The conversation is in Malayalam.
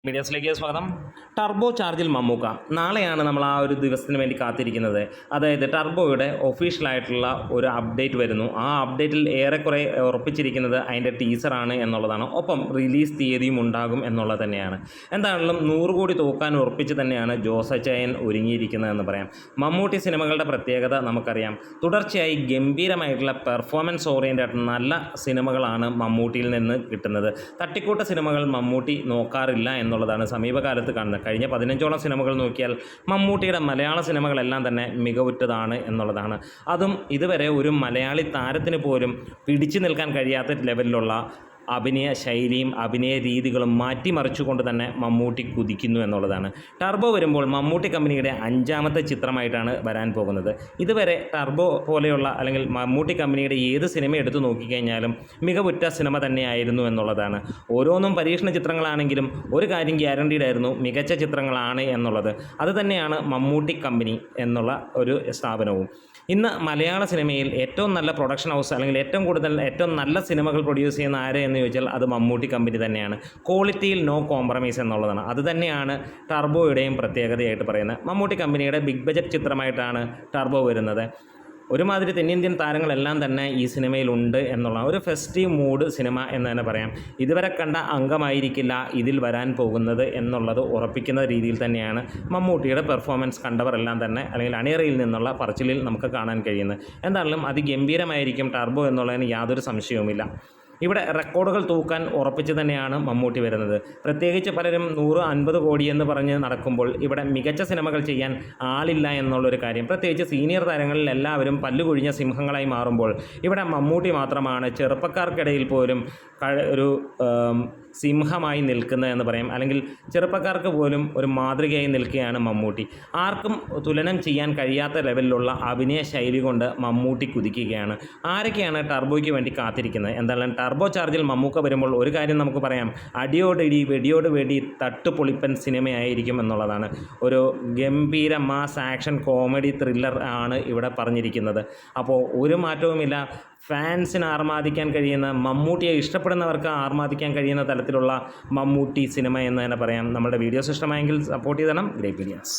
മീഡിയാസിലേക്ക് സ്വാഗതം. ടർബോ ചാർജിൽ മമ്മൂക്ക നാളെയാണ് നമ്മൾ ആ ഒരു ദിവസത്തിന് വേണ്ടി കാത്തിരിക്കുന്നത്. അതായത് ടർബോയുടെ ഒഫീഷ്യലായിട്ടുള്ള ഒരു അപ്ഡേറ്റ് വരുന്നു. ആ അപ്ഡേറ്റിൽ ഏറെക്കുറെ ഉറപ്പിച്ചിരിക്കുന്നത് അതിൻ്റെ ടീസറാണ് എന്നുള്ളതാണ്. ഒപ്പം റിലീസ് തീയതിയും ഉണ്ടാകും എന്നുള്ളത് തന്നെയാണ്. എന്താണെങ്കിലും 100 കോടി തൂക്കാൻ ഉറപ്പിച്ച് തന്നെയാണ് ജോസച്ചയൻ ഒരുങ്ങിയിരിക്കുന്നതെന്ന് പറയാം. മമ്മൂട്ടി സിനിമകളുടെ പ്രത്യേകത നമുക്കറിയാം. തുടർച്ചയായി ഗംഭീരമായിട്ടുള്ള പെർഫോമൻസ് ഓറിയൻറ്റഡ് നല്ല സിനിമകളാണ് മമ്മൂട്ടിയിൽ നിന്ന് കിട്ടുന്നത്. തട്ടിക്കൂട്ട സിനിമകൾ മമ്മൂട്ടി നോക്കാറില്ല എന്നുള്ളതാണ് സമീപകാലത്ത് കാണുന്നത്. കഴിഞ്ഞ 15ഓളം സിനിമകൾ നോക്കിയാൽ മമ്മൂട്ടിയുടെ മലയാള സിനിമകളെല്ലാം തന്നെ മികവുറ്റതാണ് എന്നുള്ളതാണ്. അതും ഇതുവരെ ഒരു മലയാളി താരത്തിന് പോലും പിടിച്ചു നിൽക്കാൻ കഴിയാത്ത ലെവലിലുള്ള അഭിനയ ശൈലിയും അഭിനയ രീതികളും മാറ്റിമറിച്ചുകൊണ്ട് തന്നെ മമ്മൂട്ടി കുതിക്കുന്നു എന്നുള്ളതാണ്. ടർബോ വരുമ്പോൾ മമ്മൂട്ടി കമ്പനിയുടെ 5ാമത്തെ ചിത്രമായിട്ടാണ് വരാൻ പോകുന്നത്. ഇതുവരെ ടർബോ പോലെയുള്ള അല്ലെങ്കിൽ മമ്മൂട്ടി കമ്പനിയുടെ ഏത് സിനിമ എടുത്തു നോക്കിക്കഴിഞ്ഞാലും മികവുറ്റ സിനിമ തന്നെയായിരുന്നു എന്നുള്ളതാണ്. ഓരോന്നും പരീക്ഷണ ചിത്രങ്ങളാണെങ്കിലും ഒരു കാര്യം ഗ്യാരണ്ടീഡ് ആയിരുന്നു, മികച്ച ചിത്രങ്ങളാണ് എന്നുള്ളത്. അതുതന്നെയാണ് മമ്മൂട്ടി കമ്പനി എന്നുള്ള ഒരു സ്ഥാപനവും. ഇന്ന് മലയാള സിനിമയിൽ ഏറ്റവും നല്ല പ്രൊഡക്ഷൻ ഹൗസ് അല്ലെങ്കിൽ ഏറ്റവും നല്ല സിനിമകൾ പ്രൊഡ്യൂസ് ചെയ്യുന്ന ആര് എന്ന് ചോദിച്ചാൽ അത് മമ്മൂട്ടി കമ്പനി തന്നെയാണ്. ക്വാളിറ്റിയിൽ നോ കോംപ്രമൈസ് എന്നുള്ളതാണ്. അതുതന്നെയാണ് ടർബോയുടെയും പ്രത്യേകതയായിട്ട് പറയുന്നത്. മമ്മൂട്ടി കമ്പനിയുടെ ബിഗ് ബജറ്റ് ചിത്രമായിട്ടാണ് ടർബോ വരുന്നത്. ഒരുമാതിരി തെന്നിന്ത്യൻ താരങ്ങളെല്ലാം തന്നെ ഈ സിനിമയിലുണ്ട് എന്നുള്ള ഒരു ഫെസ്റ്റീവ് മൂഡ് സിനിമ എന്ന് തന്നെ പറയാം. ഇതുവരെ കണ്ട അംഗമായിരിക്കില്ല ഇതിൽ വരാൻ പോകുന്നത് എന്നുള്ളത് ഉറപ്പിക്കുന്ന രീതിയിൽ തന്നെയാണ് മമ്മൂട്ടിയുടെ പെർഫോമൻസ് കണ്ടവരെല്ലാം തന്നെ അല്ലെങ്കിൽ അണിയറയിൽ നിന്നുള്ള പറച്ചിലിൽ നമുക്ക് കാണാൻ കഴിയുന്നത്. എന്തായാലും അതിഗംഭീരമായിരിക്കും ടർബോ എന്നുള്ളതിന് യാതൊരു സംശയവുമില്ല. ഇവിടെ റെക്കോർഡുകൾ തൂക്കാൻ ഉറപ്പിച്ച് തന്നെയാണ് മമ്മൂട്ടി വരുന്നത്. പ്രത്യേകിച്ച് പലരും 150 കോടി എന്ന് പറഞ്ഞ് നടക്കുമ്പോൾ ഇവിടെ മികച്ച സിനിമകൾ ചെയ്യാൻ ആളില്ല എന്നുള്ളൊരു കാര്യം, പ്രത്യേകിച്ച് സീനിയർ താരങ്ങളിൽ എല്ലാവരും പല്ലുകൊഴിഞ്ഞ സിംഹങ്ങളായി മാറുമ്പോൾ ഇവിടെ മമ്മൂട്ടി മാത്രമാണ് ചെറുപ്പക്കാർക്കിടയിൽ പോലും ഒരു സിംഹമായി നിൽക്കുന്നത് എന്ന് പറയാം. അല്ലെങ്കിൽ ചെറുപ്പക്കാർക്ക് പോലും ഒരു മാതൃകയായി നിൽക്കുകയാണ് മമ്മൂട്ടി. ആർക്കും തുലനം ചെയ്യാൻ കഴിയാത്ത ലെവലിലുള്ള അഭിനയ ശൈലി കൊണ്ട് മമ്മൂട്ടി കുതിക്കുകയാണ്. ആരൊക്കെയാണ് ടർബോയ്ക്ക് വേണ്ടി കാത്തിരിക്കുന്നത്? എന്തായാലും ടർബോ ചാർജിൽ മമ്മൂക്ക വരുമ്പോൾ ഒരു കാര്യം നമുക്ക് പറയാം, അടിയോടിടി വെടിയോട് വെടി തട്ടുപൊളിപ്പൻ സിനിമയായിരിക്കും എന്നുള്ളതാണ്. ഒരു ഗംഭീര മാസ് ആക്ഷൻ കോമഡി ത്രില്ലർ ആണ് ഇവിടെ പറഞ്ഞിരിക്കുന്നത്. അപ്പോൾ ഒരു മാറ്റവുമില്ല. ഫാൻസിന് ആർമാദിക്കാൻ കഴിയുന്ന, മമ്മൂട്ടിയെ ഇഷ്ടപ്പെടുന്നവർക്ക് ആർമാദിക്കാൻ കഴിയുന്ന തലത്തിലുള്ള മമ്മൂട്ടി സിനിമ എന്ന് തന്നെ പറയാം. നമ്മുടെ വീഡിയോസ് ഇഷ്ടമായെങ്കിൽ സപ്പോർട്ട് ചെയ്തണം. Great videos.